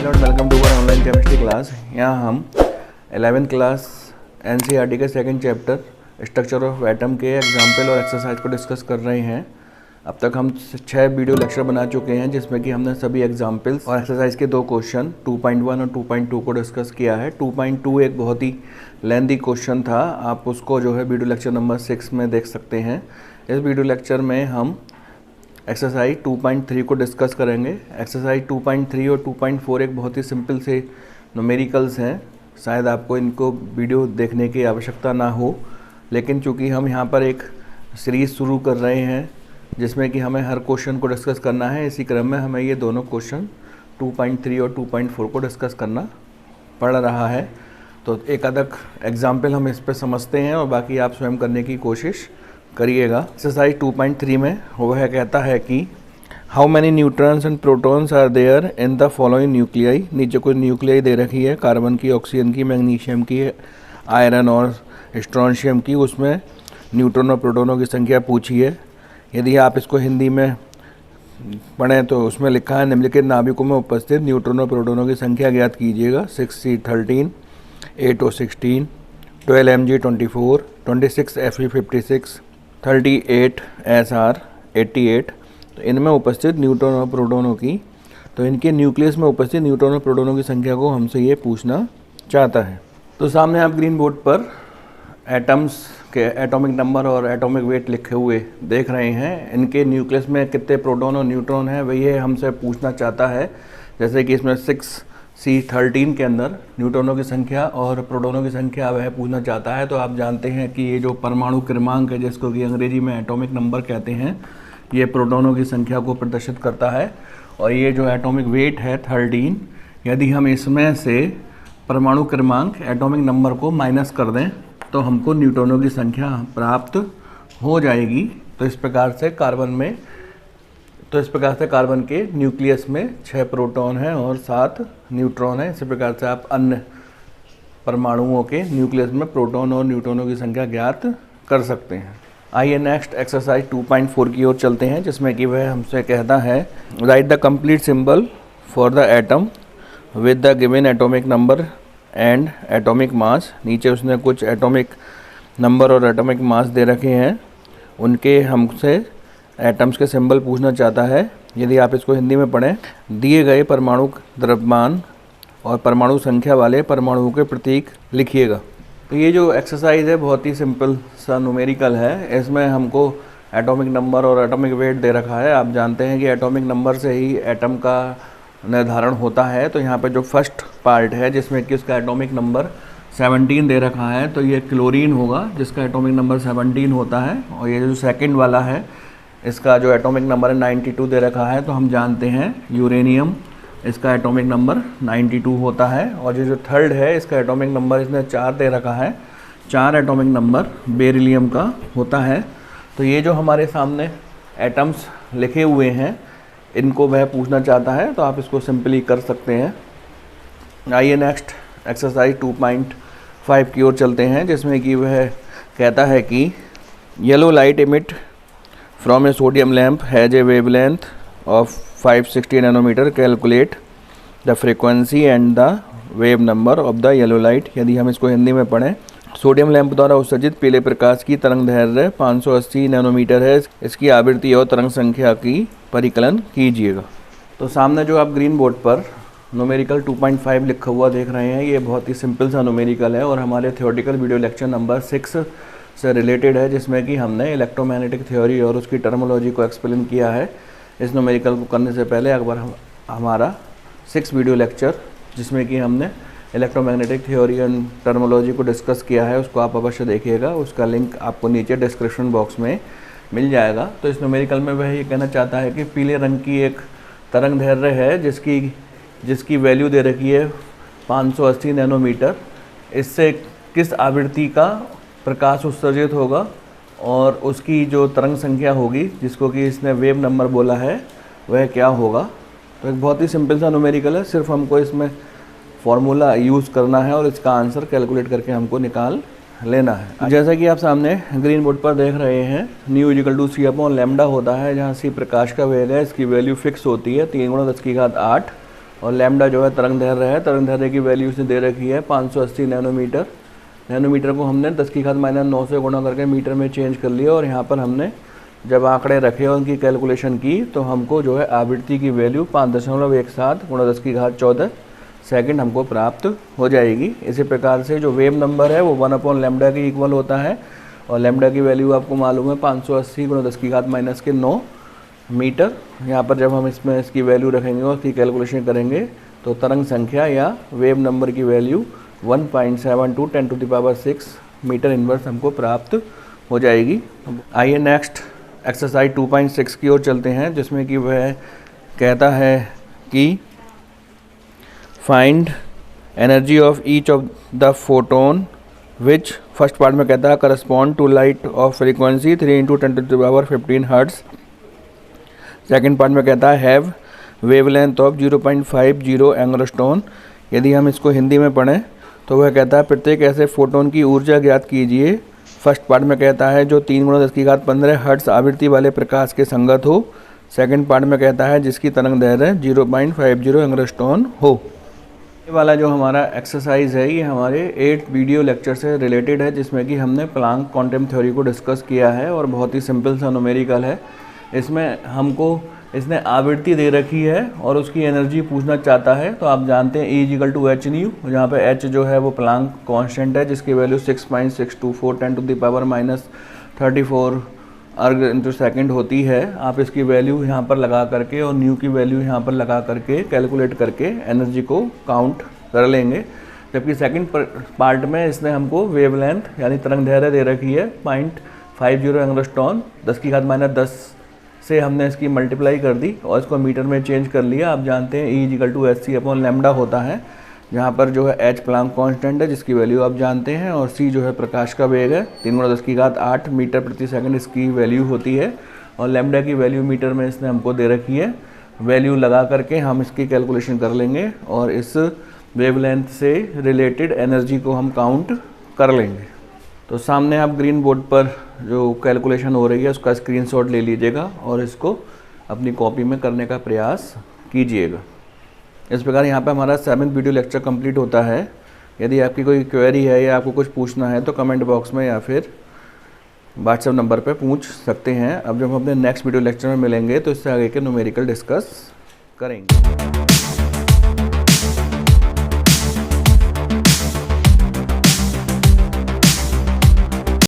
Hello and welcome to our online chemistry class. यहाँ हम 11th class NCERT के second chapter structure of atom के example और exercise को डिस्कस कर रहे हैं। अब तक हम 6 वीडियो लेक्चर बना चुके हैं जिसमें कि हमने सभी एग्जाम्पल्स और एक्सरसाइज के 2 क्वेश्चन 2.1 और 2.2 को डिस्कस किया है। 2.2 एक बहुत ही लेंथी क्वेश्चन था, आप उसको जो है वीडियो लेक्चर नंबर 6 में देख सकते हैं। इस वीडियो लेक्चर में हम एक्सरसाइज 2.3 को डिस्कस करेंगे। एक्सरसाइज 2.3 और 2.4 एक बहुत ही सिंपल से न्यूमेरिकल्स हैं, शायद आपको इनको वीडियो देखने की आवश्यकता ना हो, लेकिन चूंकि हम यहाँ पर एक सीरीज़ शुरू कर रहे हैं जिसमें कि हमें हर क्वेश्चन को डिस्कस करना है, इसी क्रम में हमें ये दोनों क्वेश्चन 2.3 और 2.4 को डिस्कस करना पड़ रहा है। तो एक अदक एग्जाम्पल हम इस पर समझते हैं और बाकी आप स्वयं करने की कोशिश करिएगा। एक्सरसाइज 2.3 में वह कहता है कि how many neutrons and protons are there in the following nuclei. नीचे कुछ न्यूक्लियाई दे रखी है, कार्बन की, ऑक्सीजन की, मैग्नीशियम की, आयरन और स्ट्रोंशियम की। उसमें न्यूट्रॉन और प्रोटॉनों की संख्या पूछी है। यदि आप इसको हिंदी में पढ़ें तो उसमें लिखा है निम्नलिखित नाभिकों में उपस्थित न्यूट्रॉन और प्रोटॉनों की संख्या ज्ञात कीजिएगा। 6C13, 8O16, 12Mg24, 26Fe56, 38SR88। तो इनमें उपस्थित न्यूट्रॉन और प्रोटॉनों की, तो इनके न्यूक्लियस में उपस्थित न्यूट्रॉन और प्रोटॉनों की संख्या को हमसे ये पूछना चाहता है। तो सामने आप ग्रीन बोर्ड पर एटम्स के एटॉमिक नंबर और एटॉमिक वेट लिखे हुए देख रहे हैं। इनके न्यूक्लियस में कितने प्रोटॉन और न्यूट्रॉन हैं वही ये हमसे पूछना चाहता है। जैसे कि इसमें 6C13 के अंदर न्यूट्रॉनों की संख्या और प्रोटॉनों की संख्या वह पूछना चाहता है। तो आप जानते हैं कि ये जो परमाणु क्रमांक है, जिसको कि अंग्रेजी में एटॉमिक नंबर कहते हैं, ये प्रोटॉनों की संख्या को प्रदर्शित करता है। और ये जो एटॉमिक वेट है 13, यदि हम इसमें से परमाणु क्रमांक एटॉमिक नंबर को माइनस कर दें तो हमको न्यूट्रॉनों की संख्या प्राप्त हो जाएगी। तो इस प्रकार से कार्बन के न्यूक्लियस में 6 प्रोटॉन हैं और 7 न्यूट्रॉन हैं। इसी प्रकार से आप अन्य परमाणुओं के न्यूक्लियस में प्रोटॉन और न्यूट्रॉनों की संख्या ज्ञात कर सकते हैं। आइए नेक्स्ट एक्सरसाइज 2.4 की ओर चलते हैं, जिसमें कि वह हमसे कहता है right the complete symbol for the atom with the given atomic number and atomic mass. नीचे उसने कुछ एटॉमिक नंबर और एटॉमिक मास दे रखे हैं, उनके हमसे एटम्स के सिंबल पूछना चाहता है। यदि आप इसको हिंदी में पढ़ें, दिए गए परमाणु द्रव्यमान और परमाणु संख्या वाले परमाणुओं के प्रतीक लिखिएगा। तो ये जो एक्सरसाइज है बहुत ही सिंपल सा न्यूमेरिकल है। इसमें हमको एटॉमिक नंबर और एटॉमिक वेट दे रखा है। आप जानते हैं कि एटॉमिक नंबर से ही एटम का निर्धारण होता है। तो यहाँ पे जो फर्स्ट पार्ट है जिसमें कि उसका एटॉमिक नंबर 17 दे रखा है, तो ये क्लोरीन होगा जिसका एटॉमिक नंबर 17 होता है। और ये जो सेकंड वाला है इसका जो एटॉमिक नंबर है 92 दे रखा है, तो हम जानते हैं यूरेनियम, इसका एटॉमिक नंबर 92 होता है। और ये जो थर्ड है इसका एटॉमिक नंबर इसने 4 दे रखा है, 4 एटॉमिक नंबर बेरिलियम का होता है। तो ये जो हमारे सामने एटम्स लिखे हुए हैं इनको वह पूछना चाहता है, तो आप इसको सिंपली कर सकते हैं। आइए नेक्स्ट एक्सरसाइज 2.5 की ओर चलते हैं, जिसमें कि वह कहता है कि yellow light emit from a sodium lamp has a wavelength of 560 nanometre. Calculate the frequency and the wave number of the yellow light. यदि हम इसको हिंदी में पढ़ें, सोडियम लैंप द्वारा उत्सर्जित पीले प्रकाश की तरंग दैर्ध्य 580 नैनोमीटर है। इसकी आवृत्ति और तरंग संख्या की परिकलन कीजिएगा। तो सामने जो आप ग्रीन बोर्ड पर न्यूमेरिकल 2.5 लिखा हुआ देख रहे हैं, ये बहुत ही सिंपल सा न्यूमेरिकल है और हमारे थ्योरेटिकल वीडियो लेक्चर नंबर 6 से रिलेटेड है, जिसमें कि हमने इलेक्ट्रोमैग्नेटिक थ्योरी और उसकी टर्मोलॉजी को एक्सप्लेन किया है। इस न्यूमेरिकल को करने से पहले एक बार हमारा 6 वीडियो लेक्चर जिसमें कि हमने इलेक्ट्रोमैग्नेटिक थ्योरी एंड टर्मोलॉजी को डिस्कस किया है उसको आप अवश्य देखिएगा। उसका लिंक आपको नीचे डिस्क्रिप्शन बॉक्स में मिल जाएगा। तो इस न्यूमेरिकल में वह ये कहना चाहता है कि पीले रंग की एक तरंग दैर्ध्य है जिसकी वैल्यू दे रखी है 580 नैनोमीटर। इससे किस आवृत्ति का प्रकाश उत्सर्जित होगा और उसकी जो तरंग संख्या होगी, जिसको कि इसने वेव नंबर बोला है, वह क्या होगा। तो एक बहुत ही सिंपल सा न्यूमेरिकल है, सिर्फ हमको इसमें फॉर्मूला यूज़ करना है और इसका आंसर कैलकुलेट करके हमको निकाल लेना है। जैसा कि आप सामने ग्रीन बोर्ड पर देख रहे हैं, न्यू इजिकल टू C/λ होता है, जहाँ C प्रकाश का वेग है, इसकी वैल्यू फिक्स होती है 3 × 10⁸ और लैम्डा जो है तरंग दैर्ध्य है, तरंग दैर्ध्य की वैल्यू उसने दे रखी है 580 नैनोमीटर। नैनोमीटर को हमने 10⁻⁹ से गुणा करके मीटर में चेंज कर लिया और यहाँ पर हमने जब आंकड़े रखे और उनकी कैलकुलेशन की तो हमको जो है आवृत्ति की वैल्यू 5.17 × 10⁻14 सेकंड हमको प्राप्त हो जाएगी। इसी प्रकार से जो वेव नंबर है वो 1/λ के इक्वल होता है और लैम्डा की वैल्यू आपको मालूम है 580 × 10⁻⁻9 मीटर। यहाँ पर जब हम इसमें इसकी वैल्यू रखेंगे और इसकी कैलकुलेशन करेंगे तो तरंग संख्या या वेव नंबर की वैल्यू 1.72 10⁶ मीटर इनवर्स हमको प्राप्त हो जाएगी। आइए नेक्स्ट एक्सरसाइज 2.6 की ओर चलते हैं, जिसमें कि वह कहता है कि find energy of each of the photon which first part में कहता है correspond to light of frequency 3 × 10⁻15 hertz. Second part में कहता है हैव वेवलेंथ ऑफ 0.50 एंगस्ट्रॉन। यदि हम इसको हिंदी में पढ़ें तो वह कहता है प्रत्येक ऐसे फोटोन की ऊर्जा ज्ञात कीजिए। फर्स्ट पार्ट में कहता है जो 3 × 10⁻15 हर्ट्ज आवृत्ति वाले प्रकाश के संगत हो। सेकंड पार्ट में कहता है जिसकी तरंग दैर्ध्य 0.50 एंगस्ट्रॉन हो। ये वाला जो हमारा एक्सरसाइज है ये हमारे 8 वीडियो लेक्चर से रिलेटेड है, जिसमें कि हमने प्लांक क्वांटम थ्योरी को डिस्कस किया है और बहुत ही सिंपल सा न्यूमेरिकल है। इसमें हमको इसने आवृत्ति दे रखी है और उसकी एनर्जी पूछना चाहता है। तो आप जानते हैं E = h/nu, जहाँ पे h जो है वो प्लांक कांस्टेंट है जिसकी वैल्यू 6.624 × 10⁻34 अर्ग/सेकंड होती है। आप इसकी वैल्यू यहाँ पर लगा करके और न्यू की वैल्यू यहाँ पर लगा करके कैलकुलेट करके एनर्जी को काउंट कर लेंगे। जबकि सेकंड पार्ट में इसने हमको वेवलेंथ यानी तरंग दैर्ध्य दे रखी है 0.50 एंगस्ट्रॉन। 10⁻10 से हमने इसकी मल्टीप्लाई कर दी और इसको मीटर में चेंज कर लिया। आप जानते हैं E = hc/λ होता है, जहाँ पर जो है h प्लांक कांस्टेंट है जिसकी वैल्यू आप जानते हैं और c जो है प्रकाश का वेग है 3 × 10⁸ मीटर प्रति सेकंड इसकी वैल्यू होती है और लैम्डा की वैल्यू मीटर में इसने हमको दे रखी है। वैल्यू लगा करके हम इसकी कैलकुलेशन कर लेंगे और इस वेवलेंथ से रिलेटेड एनर्जी को हम काउंट कर लेंगे। तो सामने आप ग्रीन बोर्ड पर जो कैलकुलेशन हो रही है उसका स्क्रीनशॉट ले लीजिएगा और इसको अपनी कॉपी में करने का प्रयास कीजिएगा। इस प्रकार यहाँ पे हमारा 7th वीडियो लेक्चर कंप्लीट होता है। यदि आपकी कोई क्वेरी है या आपको कुछ पूछना है तो कमेंट बॉक्स में या फिर व्हाट्सएप नंबर पे पूछ सकते हैं। अब जब हम अपने नेक्स्ट वीडियो लेक्चर में मिलेंगे तो इससे आगे के न्यूमेरिकल डिस्कस करेंगे।